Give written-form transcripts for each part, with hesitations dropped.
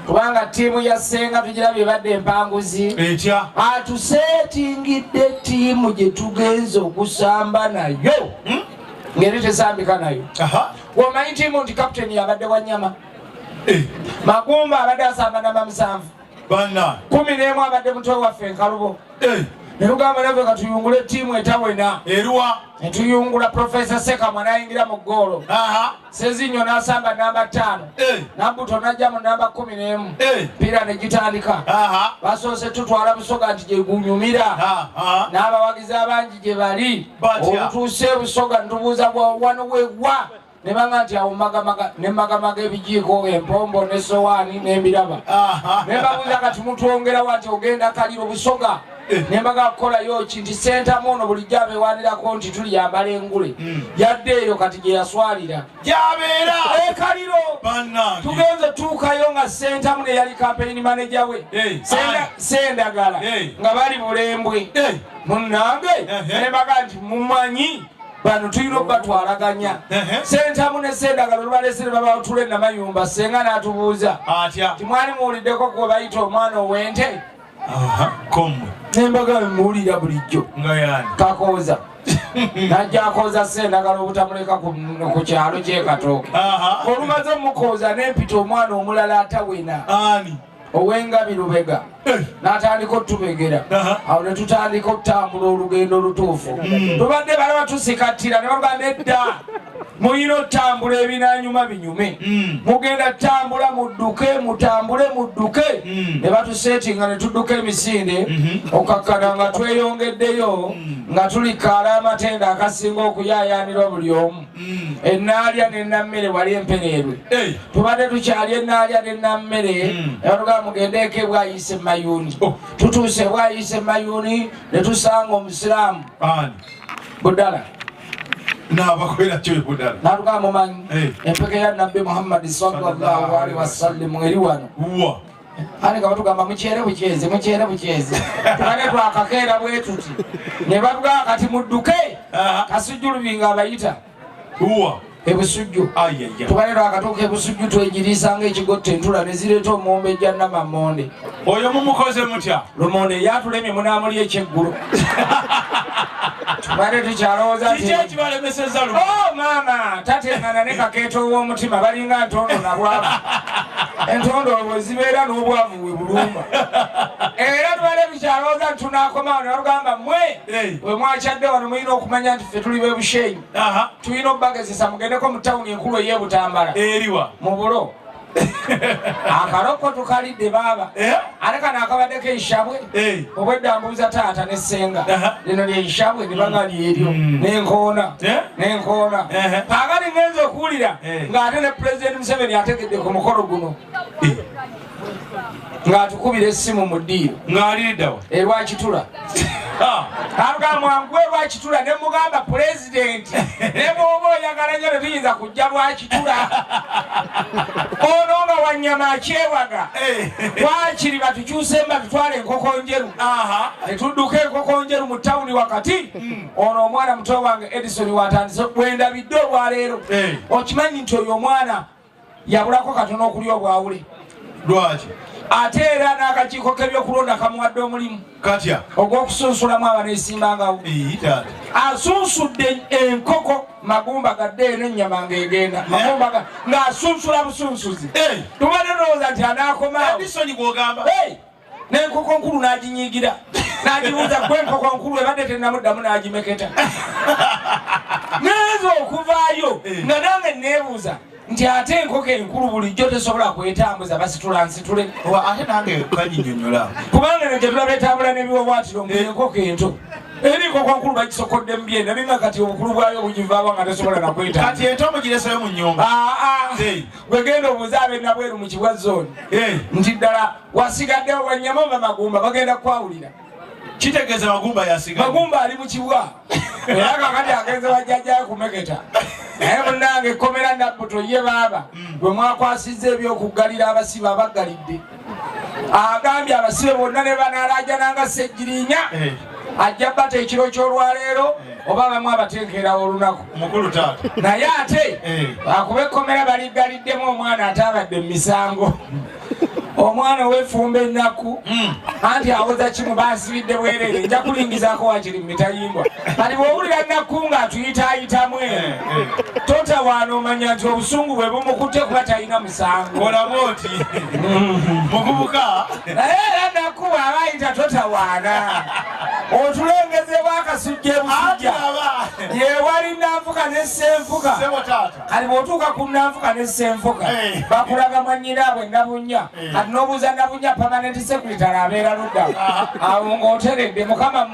kubanga tiimu ya Ssenga tugirabye badde empanguzi atusetingidde tiimu gye tugenza okusamba nayo ngeri tesambika nayo. Omanyi tiimu nti kapiteni yabadde Wanyama, Magumba abadde asamba namba 7, 11 abadde mutwe waffe Nkalubo. Nerugamba nave katuyungule tiimu etawena netuyungula Professor Seka nayingira mu ggoolo. Sezinyo n'asamba namba 5, Nabuto n'ajja mu namba 11, mpira ne gitandika. Basoose tutwala Busoga nti gye gunyumira, n'abawagizi abangi gye bali. Obutuuse Busoga ntubuuza wano wewa ne banga nti awo magamaga ebijiiko, empombo n'essowaani n'embiraba. Ne babuuza kati mutwongerawo nti ogenda Kaliro Busoga. Nembaga kukolayo kinti senta mono bulijjo abewanirako nti tuli yambala engule. Yadde eyo kati gye yaswalira gyabeera Kaliro. Tugenze tuukayo nga senta mune yali campaign manager we Sendagala nga bali Bulembwe. Munnange nembaga nti mumanyi bano tulina okubatwalaganya. Senta mune Sendagala lubalesere babatule Namayumba. Senga n'atubuuza ti mwali muwuliddeko kwe bayita omwana ow'ente? Nembaga muwulira bulijjo Kakooza najja akooza Sendagala obutamuleka ku kyalo ky'Ekatooke. Olumaze omukooza nempita omwana omulala atawena ow'Engabi Lubega n'atandika otubegera. Awo ne tutandika okutambula olugendo olutuufu. Tubadde balaba tusikattira ne baga nedda muyina otambula ebinanyuma binyume, mugenda tambula mudduke, mutambule mudduke. Ne batusetinga ne tudduka emisinde okakkana nga tweyongeddeyo nga tulikaala amatenda akasinga okuyaayaanira buli omu. Ennaalya n'ennammere wali empereerwe. Tubadde tukyali ennaalya n'ennammere ebatugaa mugendeeko Bwayise Mayuuni. Tutuuse Bwayise Mayuuni ne tusanga Omusiraamu Budala naluga mumanyi empeke ya Nabbi Muhammad sallallahu alaihi wasallam eri wano ani nga batugamba mukyere bukyeze tubane twakakeera bwe tuti ne batugaa kati mudduke kasujjulubi nga abayita ebusujju. Tubane twakatuuka ebusujju twegiriisanga ekigotta entula ne zireeta omumbe ejja Namamonde. Oyo mumukoze mutya? Lumonde yatulemye munaamuli ekyeggulo. Tubale tukyalowooza nti ekibalemeseza Lumonde. Maama tateengana ne kakeeto w'omutima balinga ntondo na bwavu. Entondo obwo zibeera n'obwavu we bulumba. Era tubale tukyalowooza nti tunaakomawo ne balugamba mmwe bwe mwakyadde wano muyina okumanya nti ffe tuli b'ebushenyi. Tulina obbagezesa mugendeko mu tawuni enkulu ey'Ebutambala eriwa mu bulo. Akaloko tukalidde baaba ate kano akabaddeko eishabwe obwedda mbuuza taata ne Ssenga lino lyeishabwe ne baga lyeryo n'enkoona kaakati ngenza okuwulira ng'ate ne Pulezidenti Museveni ategedde ku mukolo guno ng'atukubira essimu mu ddiiro ng'aliriddawa Lwakitula. Aluga mwanguwe Lwakitula ne mugamba Pulezidenti ne bw'oba oyagala nnyo ne tuyinza kujja Lwakitula. Ono nga Wanyama akyewaga twakiri batukyuse mba tutwala enkoko njeru ne tudduka enkoko njeru mu tawuni wakati. Ono omwana muto wange Edison watandise bwendabidde olwaleero okimanyi nti oyo omwana yabulako katono okulya obwawule. Lwaki? Ate era n'akakiiko k'ebyokulonda kamuwadde omulimu katya ogw'okusunsulamu abaneesimbangawo. Asunsudde enkoko Magumba gadde eno ennyama ng'egenda Magumba ng'asunsula busunsuzi. Tubadde tulowooza nti anaakomaawo n'enkoko nkulu n'aginyiigira n'agibuuza gwe enkoko nkulu ebadde tennamuddamu n'agimeketa. Ngenza okuvaayo nga nange neebuuza nti ate enkoko enkulu bulijjo tesobola kwetambuza basitula nsitule. Ate nange kanyinyonnyola kubanga eno gye tulaba etambula n'ebiwabwatiro ng'enkoko ento eri enkoko nkulu bagisokodde mu byenda ninga kati obukulu bwayo bugivaaba nga tesobola nakwetamba. Kati ento mugireseyo mu nnyumba. Gwe genda obuuza ab'ennabweru mu Kibwa zooni nti ddala wasigaddewo Wanyama oba Magumba bagenda kukwawulira. Kitegeeza Magumba yasiga. Magumba ali mu Kibwa era kakati agenze bajjajjayo kumeketa. Naye munnange ekkomera Nabbuto ye baaba bwe mwakwasizza ebyokuggalira abasibe abaggalidde. Agambye abasibe bonna ne banaalaajananga Ssejjirinya ajja bata ekiro ky'olwaleero oba bamu abateekerawo olunaku mukulu taata. Naye ate akuba ekkomera baliggaliddemu omwana ate abadde mu misango. omwana wefumba ennaku anti awoza kimu basibidde bwerere nja kulingizaako wakiri mitayimbwa kati bwowulira nnaku ng'atuyitaayitamu totawaana omanya nti obusungu bwe bumukutte kuba talina musango olaboti mukubuka naye era nnaku bw'aba ayita totawaana otulengezebwa akasujja ebusujja yewali nanfuka nessenfuka kati bw'otuuka ku nanfuka nessenfuka bakulaga mwannyinaabwe nabunya kati n'obuuza nabunya permanent secretary abeera ludda awo ng'oteredde mukama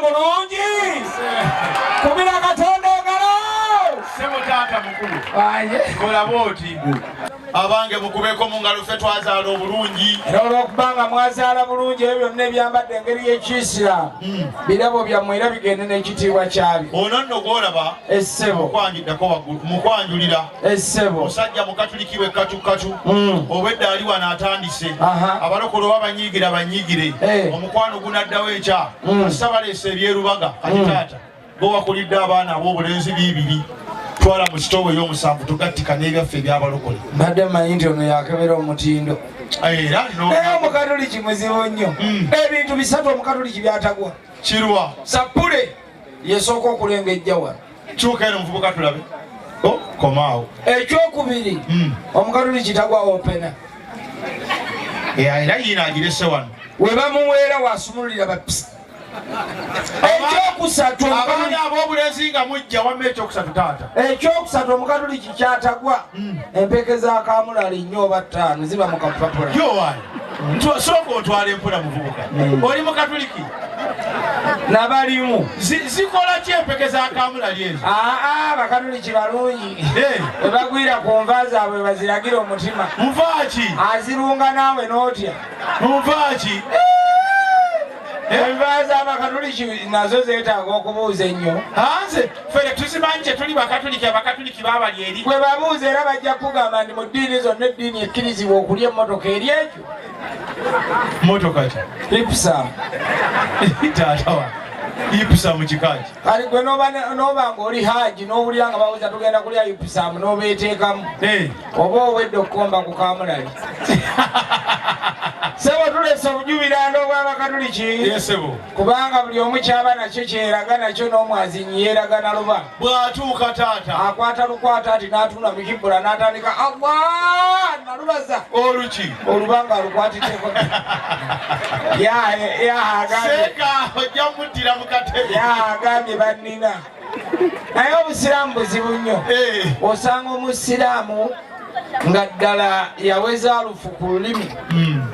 mulungi kubira katonda engalo sebo taata mukulu olaboti abange mukubeko mu ngalo ffe twazaala obulungi era olw'okubanga mwazaala bulungi ebyo byonna ebyambadde engeri y'ekiisiraamu birabo byammwe era bigende n'ekitiibwa kyabyo ono nno gwolaba essebo okwanjiddako waggulu mukwanjulira essebo musajja mukatuliki we kacukatu obwedda ali wano atandise abalokole oba banyiigire omukwano gunaddawo ekya asabaleesa ebyerubaga kati taata bowakulidde abaana ab'obulenzi biibiri twala mu sitowe ey'omusanvu tugattika n'ebyaffe ebyabalokole mbadde manyi nti ono yakebera omutindo era naye omukatoliki muzibu nnyo ebintu bisatu omukatoliki byatagwa kirwa sapule yesooka okulengejja wano kyuka eno omuvubuka tulabe komaawo ekyokubiri omukatoliki tagwa opena era yinaagirese wano we bamuweera wasumululira bapisa ekyokusatu abaana ab'obulenzi nga mujja wamma ekyokusatu taata ekyokusatu omukatoliki kyatagwa empeke za kamulali nnyo oba ttaano ziba mu kapapula yowaani sooka otwala empola muvubuka oli mukatoliki nabalimu zikola ki empeke za kamulali ezo bakatoliki balungi webagwira ku nva zaabwe baziragira omutima nvaaki azirunga naawe n'otya nvaaki enva z'abakatoliki nazo zeetaaga okubuuza ennyo nze fere tuzimanyi kye tuli bakatoliki abakatoliki baabali eri bwe babuuza era bajja kugamba nti mu ddiini zonna eddiini ekkirizibwa okulya emmotoka eri ekyo motoka ki ipusa taatawa ipusa mu kikaaki kati gwe n'oba ng'oli haji n'owulira nga bawuza tugenda kulya ipusamu n'obeeteekamu oba owedde okukomba ku kamulali sebo tulese obujubiranda obw'abakatoliki kubanga buli omu kyaba nakyo kyeraga nakyo n'omwazinyi yeeraga na luba bw'atuuka taata akwata lukwata ati n'atunda mu kibbula n'atandika allah nalubaza oluki olubanga alukwatiddeko ojja muddira mu katebe yagambye bannina naye obusiraamu buzibu nnyo osanga omusiraamu nga ddala yaweza alufu ku lulimi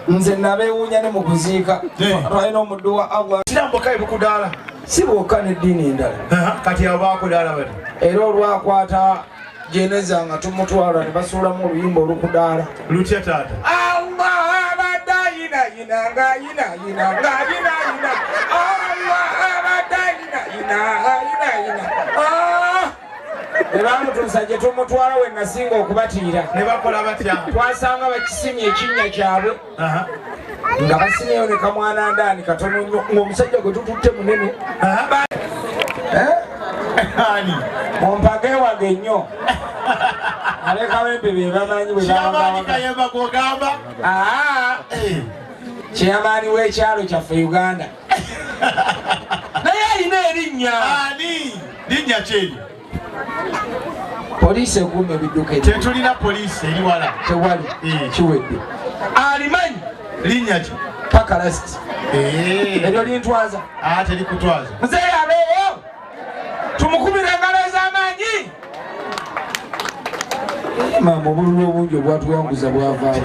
nze nabeewuunya ne mu kuziika twalina omuddu wa allah siraamu bokka ebukudaala si bwokka n'eddiini endala kati abo bakudaala bati era olwakwata jeneza nga tumutwala ne basuulamu oluyimba olukudaala lutya taata allah abadde ayinayina ng'ayinayina ng'ayinayina allah abadde ayinayina ebamutuusa gye tumutwala we nasinga okubatiira ne bakola batya twasanga bakisimye ekinnya kyabwe nga basimyeyo ne kamwana ndaani katono nnyo ng'omusajja gwe tututte munene ompagewage nnyo abekawempe be bamanyi bwe kayembagogamba kyeyamaani w'ekyalo kyaffe uganda naye alina erinnya linnya kyeri poliisi ekuuma ebidduka tetulina poliisi eri wala tewali kiwedde alimanyi linnya ki pakalasiti eryo lintwaza terikutwaza muzeeyi abeeyo tumukubira engalo ez'amaanyi mama obululu obungi obwatuwanguza bwavaawo